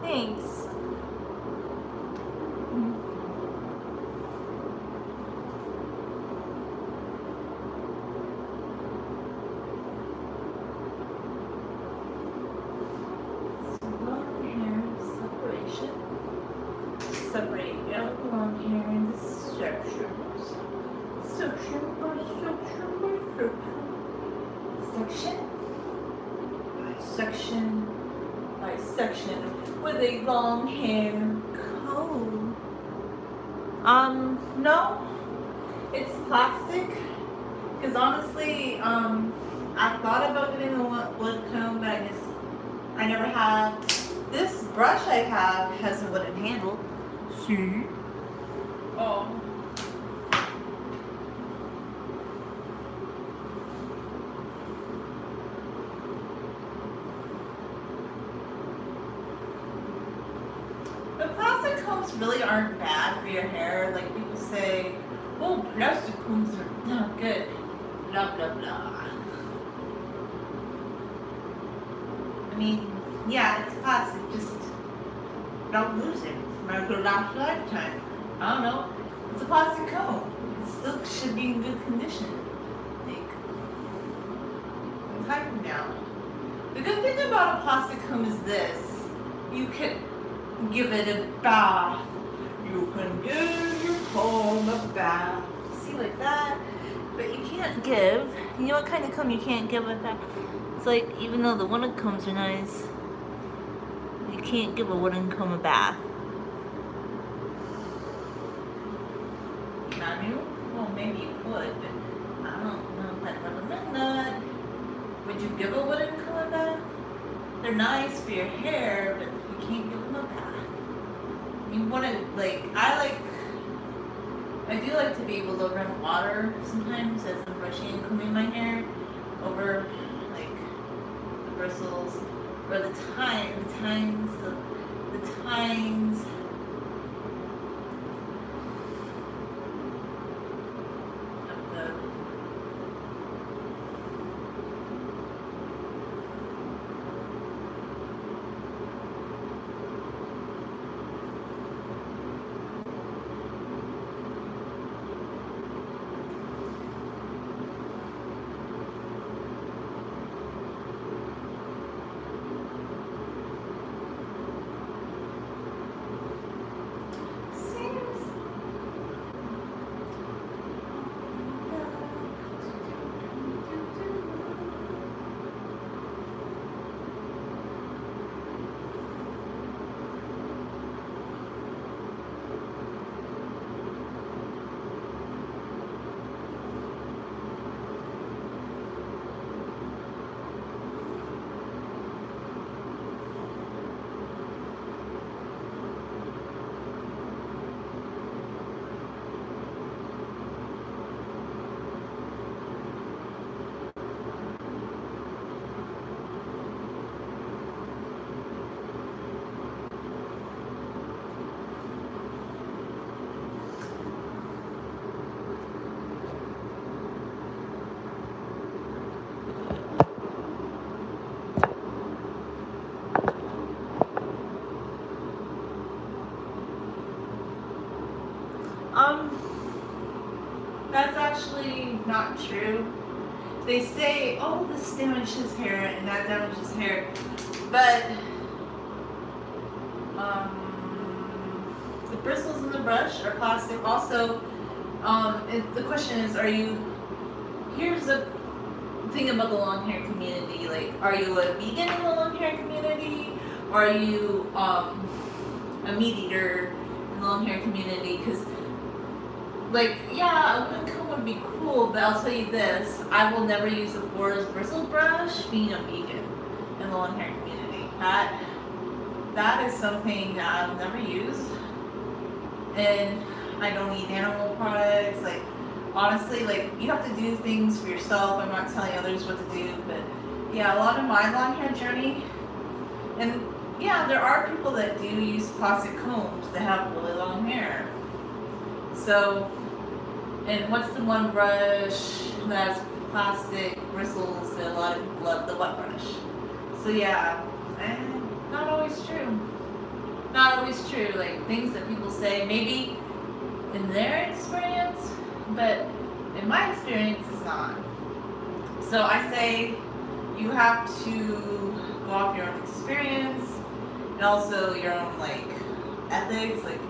Thanks. Long hair separation. Separate out long hair into sections. Section by section by section. Section by section with a long hair comb. No, it's plastic. Because honestly, I thought about getting a wood comb, but I never have. This brush I have has a wooden handle. See? Oh. But plastic combs really aren't bad for your hair. Like people say, oh, plastic combs are not good. Blah, blah, blah. I mean, yeah, it's plastic, just don't lose it. Might go last lifetime. I don't know. It's a plastic comb. It still should be in good condition. Like, tighten down. The good thing about a plastic comb is this. You can give it a bath. You can give your comb a bath. See, like that? But you can't give. You know what kind of comb you can't give with that? It's like, even though the wooden combs are nice, you can't give a wooden comb a bath. Not you? Well, maybe you could, but I don't know if I'd recommend that. Would you give a wooden comb a bath? They're nice for your hair, but you can't give them a bath. You want to, I do like to be able to run water sometimes as I'm brushing and combing my hair over, like, the bristles or the tines of the that's actually not true. They say, oh, this damages hair and that damages hair, but the bristles in the brush are plastic. Also, the question is, here's the thing about the long hair community, like, are you a vegan in the long hair community? Or are you a meat eater in the long hair community? Because, like, yeah, a wooden comb would be cool, but I'll tell you this, I will never use a Boar's bristle brush being a vegan in the long hair community. That is something that I'll never use. And I don't eat animal products. Like, honestly, like, you have to do things for yourself. I'm not telling others what to do, but yeah, a lot of my long hair journey, and yeah, there are people that do use plastic combs that have really long hair. So, and what's the one brush that has plastic bristles that a lot of people love? The wet brush. So yeah, not always true. not always true. Like things that people say, maybe in their experience, but in my experience, it's not. So I say you have to go off your own experience and also your own like ethics. Like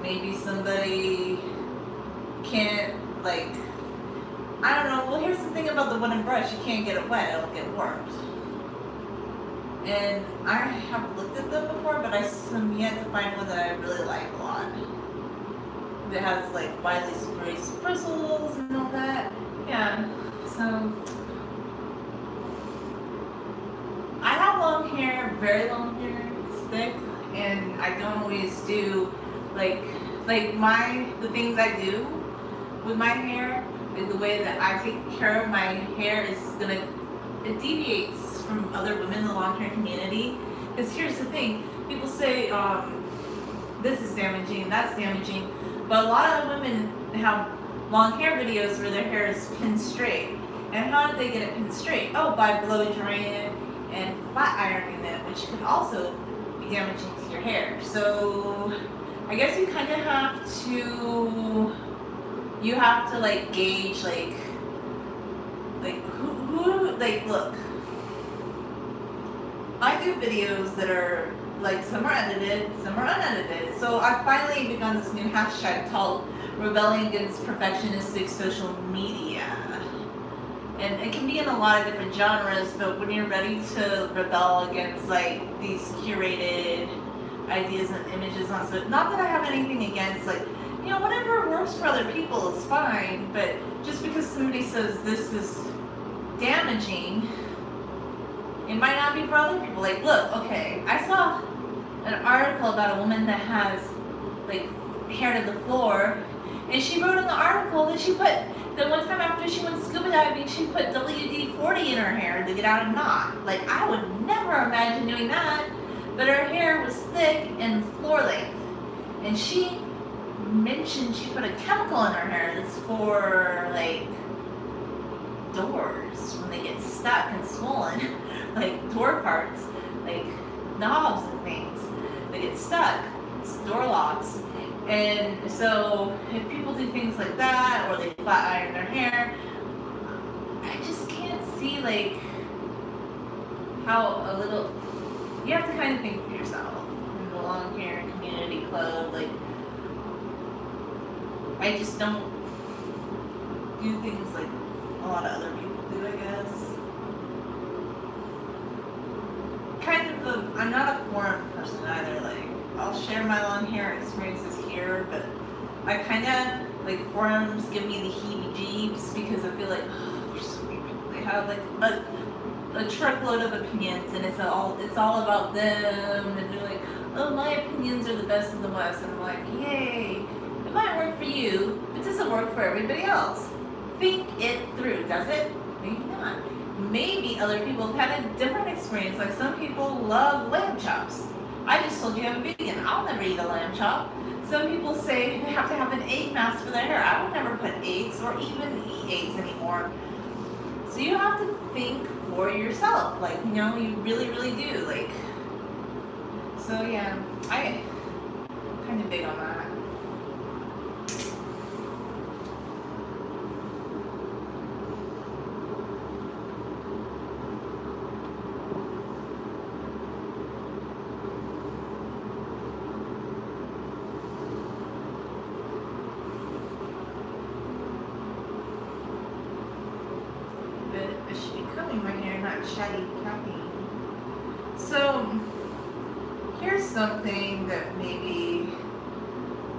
maybe somebody can't like, I don't know. Well, here's the thing about the wooden brush: you can't get it wet; it'll get warped. And I have looked at them before, but I'm yet to find one that I really like a lot. That has like widely spaced bristles and all that. Yeah. So I have long hair, very long hair. It's thick, and I don't always do like the things I do with my hair. Like the way that I take care of my hair is it deviates from other women in the long hair community. Because here's the thing, people say this is damaging, that's damaging, but a lot of women have long hair videos where their hair is pinned straight. And how did they get it pinned straight? Oh, by blow drying it and flat ironing it, which can also be damaging to your hair. So I guess you kind of have to like gauge like who like look. I do videos that are like some are edited, some are unedited. So I finally begun this new hashtag called Rebelling Against Perfectionistic Social Media. And it can be in a lot of different genres, but when you're ready to rebel against like these curated ideas and images on social, not that I have anything against like, you know, whatever works for other people is fine, but just because somebody says this is damaging, it might not be for other people. Like, look, okay, I saw an article about a woman that has like hair to the floor, and she wrote in the article that she put, that one time after she went scuba diving, she put WD-40 in her hair to get out a knot. Like, I would never imagine doing that, but her hair was thick and floor length, and she mentioned she put a chemical in her hair that's for like doors when they get stuck and swollen, like door parts, like knobs and things, they get stuck, it's door locks. And so if people do things like that, or they flat iron their hair, I just can't see like how a little, you have to kind of think for yourself in the long hair community club. Like, I just don't do things like a lot of other people do, I guess. I'm not a forum person either. Like, I'll share my long hair experiences here, but I kind of, like, forums give me the heebie-jeebies because I feel like, oh, there's so many people. They have, like, a truckload of opinions, and it's all about them, and they're like, oh, my opinions are the best in the West, and I'm like, yay. It might work for you, but does it work for everybody else? Think it through. Does it? Maybe not. Maybe other people have had a different experience. Like some people love lamb chops. I just told you I'm vegan. I'll never eat a lamb chop. Some people say they have to have an egg mask for their hair. I would never put eggs or even eat eggs anymore. So you have to think for yourself. Like, you know, you really, really do. Like, so yeah, I'm kind of big on that. It should be combing my hair, not shaggy capping. So here's something that maybe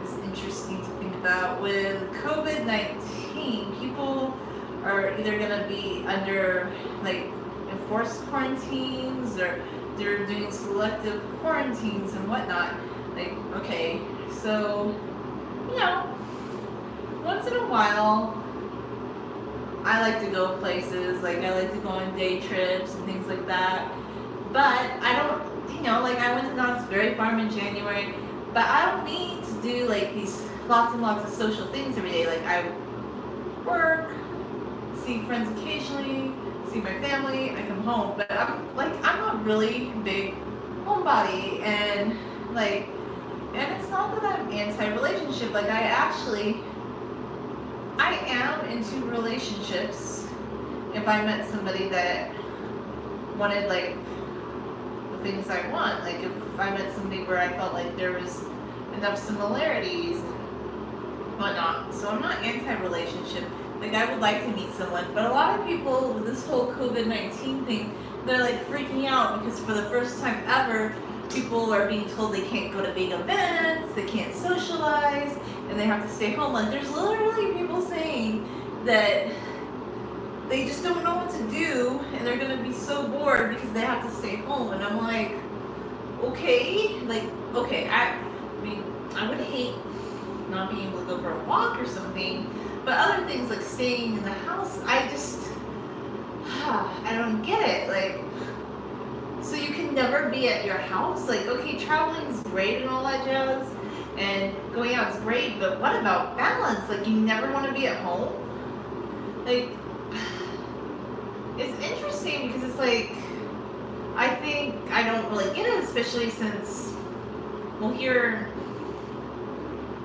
is interesting to think about. With COVID-19, people are either going to be under like enforced quarantines, or they're doing selective quarantines and whatnot. Like, okay, so, you know, once in a while, I like to go places, like I like to go on day trips and things like that. But I don't, you know, like I went to Knott's Berry Farm in January, but I don't need to do like these lots and lots of social things every day. Like I work, see friends occasionally, see my family, I come home. But I'm a really big homebody, and like And it's not that I'm anti-relationship. Like I am into relationships. If I met somebody that wanted like the things I want, like if I met somebody where I felt like there was enough similarities and whatnot. So I'm not anti-relationship. Like I would like to meet someone, but a lot of people with this whole COVID-19 thing, they're like freaking out because for the first time ever, people are being told they can't go to big events, they can't socialize, and they have to stay home. Like there's literally people saying that they just don't know what to do and they're gonna be so bored because they have to stay home. And I'm like, okay, I mean, I would hate not being able to go for a walk or something, but other things like staying in the house, I don't get it. Like, so you can never be at your house? Like, okay, traveling's great and all that jazz, and going out is great, but what about balance? Like, you never want to be at home? Like, it's interesting because it's like, I think I don't really get it, especially since, well, here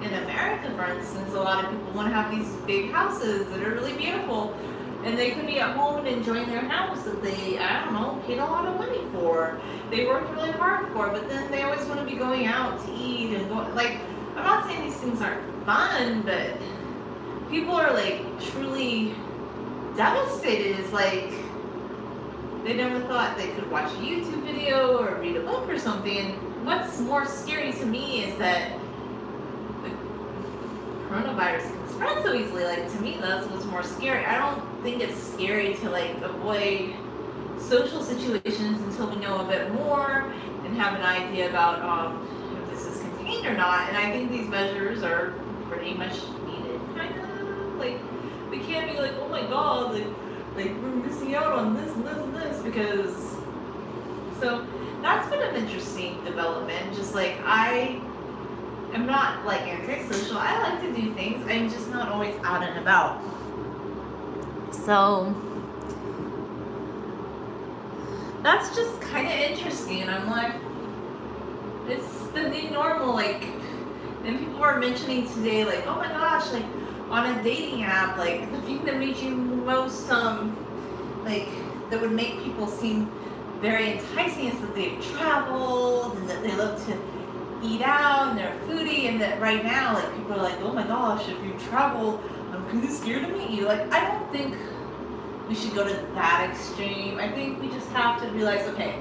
in America, for instance, a lot of people want to have these big houses that are really beautiful, and they can be at home and enjoying their house that they, I don't know, paid a lot of money for. They worked really hard for, but then they always want to be going out to eat and go, like, I'm not saying these things aren't fun, but people are like truly devastated. It's like they never thought they could watch a YouTube video or read a book or something. And what's more scary to me is that the coronavirus can spread so easily. Like, to me, that's what's more scary. I don't think it's scary to like avoid social situations until we know a bit more and have an idea about if this is contained or not. And I think these measures are pretty much needed. Kind of like, we can't be like, oh my god, like we're missing out on this and this and this, because so that's been an interesting development. Just like, I am not like antisocial. I like to do things. I'm just not always out and about. So that's just kind of interesting. And I'm like, it's the new normal. Like, and people were mentioning today, like, oh my gosh, like on a dating app, like the thing that made you most like that would make people seem very enticing is that they've traveled and that they love to eat out and they're a foodie, and that right now, like, people are like, oh my gosh, if you travel, I'm kind of scared to meet you. Like, I don't think we should go to that extreme. I think we just have to realize, okay,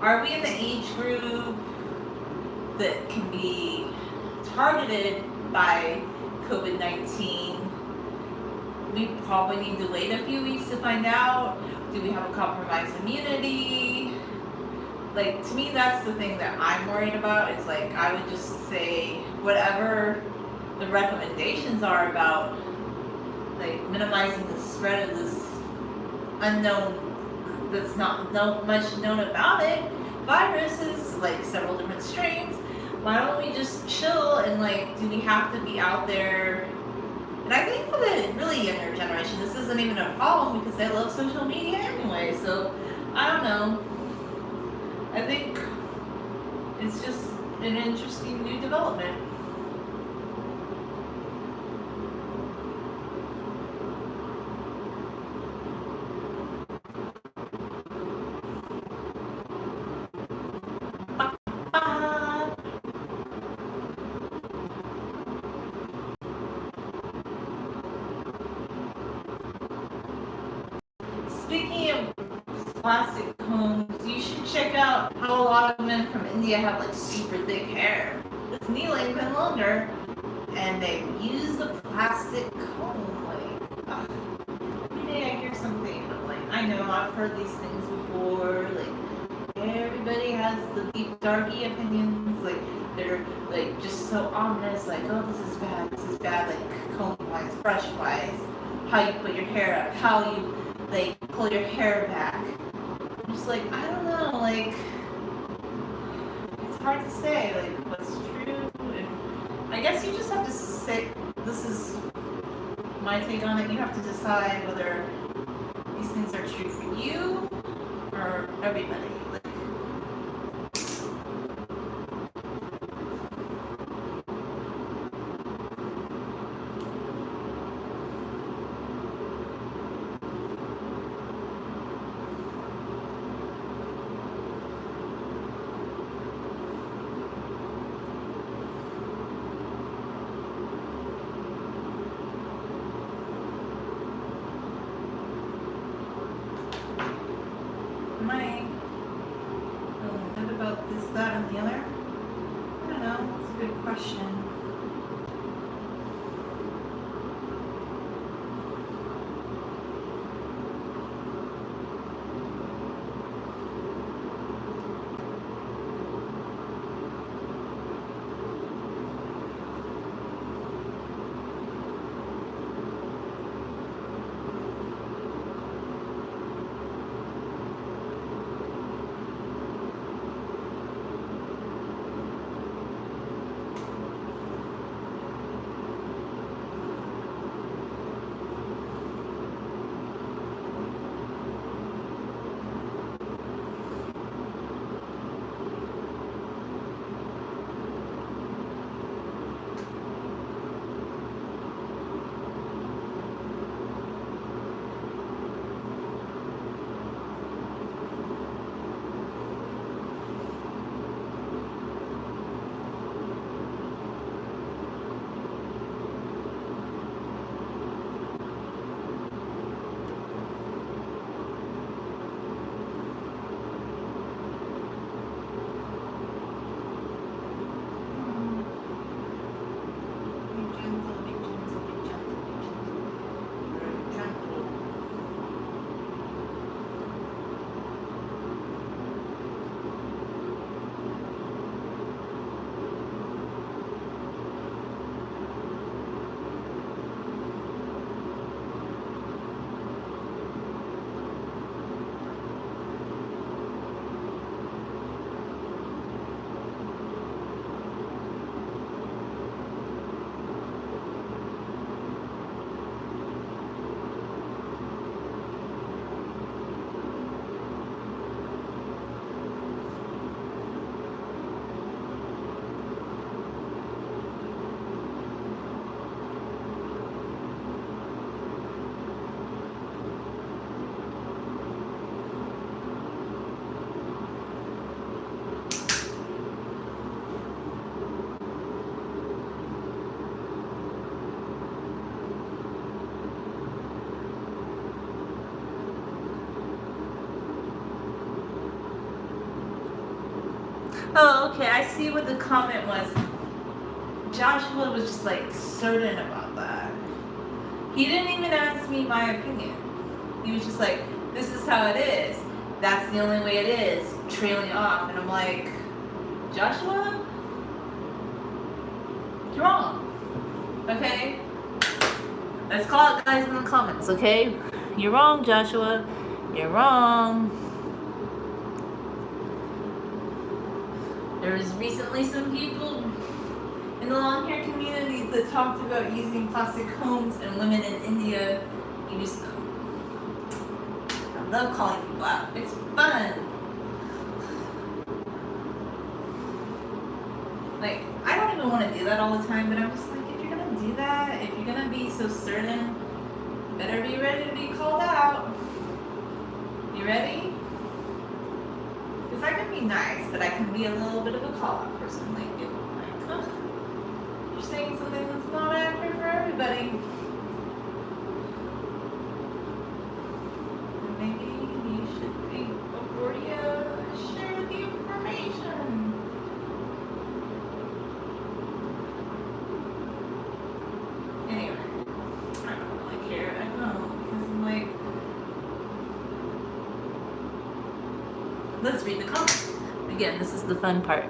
are we in the age group that can be targeted by COVID-19? We probably need to wait a few weeks to find out. Do we have a compromised immunity? Like, to me, that's the thing that I'm worried about. Is like, I would just say whatever the recommendations are about like minimizing the spread of this unknown, that's not much known about it, viruses, like several different strains. Why don't we just chill? And like, do we have to be out there? And I think for the really younger generation, this isn't even a problem because they love social media anyway. So I don't know. I think it's just an interesting new development. Speaking of plastic homes, you should check out how a lot of men from India have like super thick hair. It's knee length and longer, and they use the plastic comb. Like, every day I hear something, and I'm like, I know I've heard these things before. Like, everybody has the deep, darky opinions. Like, they're like just so ominous. Like, oh, this is bad. This is bad. Like, comb wise, brush wise, how you put your hair up, how you like pull your hair back. I'm just like, I don't know, like, it's hard to say, like, what's true. And I guess you just have to say, this is my take on it. You have to decide whether these things are true for you or everybody. Like, this, that, and the other? I don't know. That's a good question. Oh, okay. I see what the comment was. Joshua was just like certain about that. He didn't even ask me my opinion. He was just like, this is how it is. That's the only way it is. Trailing off. And I'm like, Joshua? You're wrong. Okay? Let's call it guys in the comments, okay? You're wrong, Joshua. You're wrong. There was recently some people in the long hair community that talked about using plastic combs, and women in India use them. I love calling people out. It's fun. Like, I don't even want to do that all the time, but I'm just like, if you're gonna do that, if you're gonna be so certain, better be ready to be called out. You ready? Because I can be nice, but I can be a little bit of a call-out person. Like, if I'm like, huh, you're saying something that's not accurate for everybody. Maybe you should think before you share the information. Anyway, I don't really care. I don't, because I'm like, let's read the comments. Again, this is the fun part.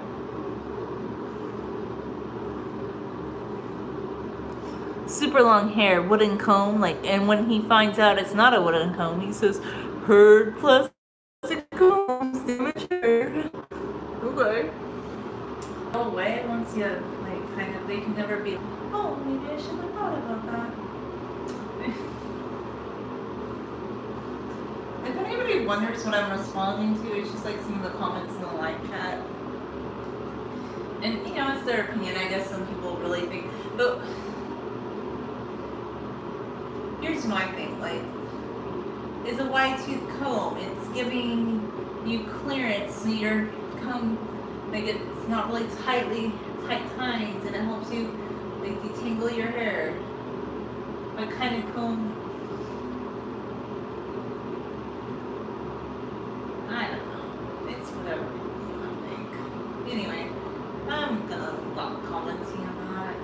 Super long hair, wooden comb, like, and when he finds out it's not a wooden comb, he says, "Heard plastic combs damage hair." Okay. Go away once you like kind of. They can never be. Oh, maybe I should have thought about that. If anybody wonders what I'm responding to, it's just like some of the comments in the live chat. And you know, it's their opinion. I guess some people really think, but here's my thing. Like, is a wide tooth comb. It's giving you clearance, so your comb, like, it's not really tight tines, and it helps you like detangle your hair. What kind of comb? I don't know. It's whatever people want to think. commenting on that.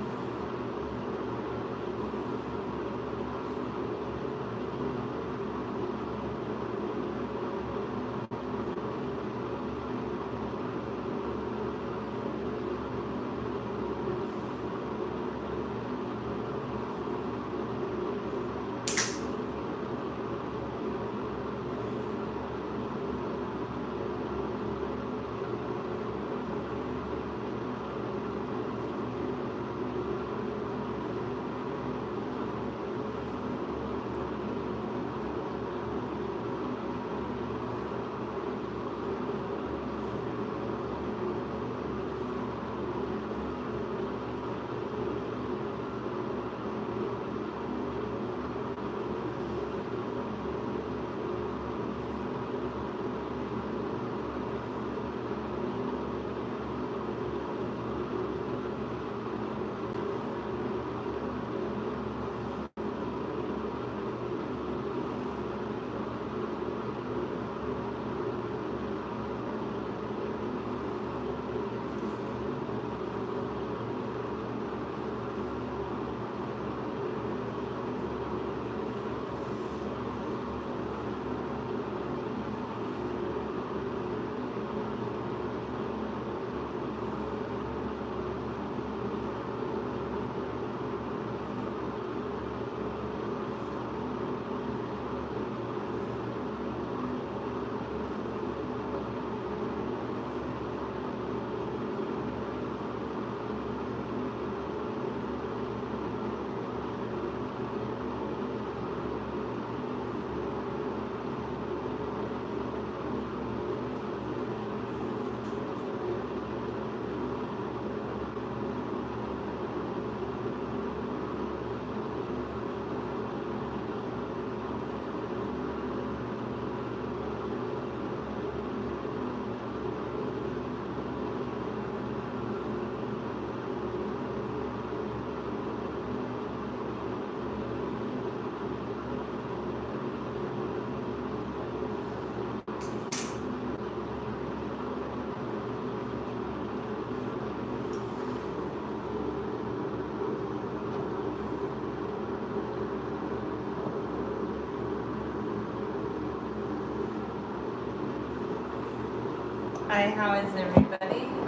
Hi, how is everybody?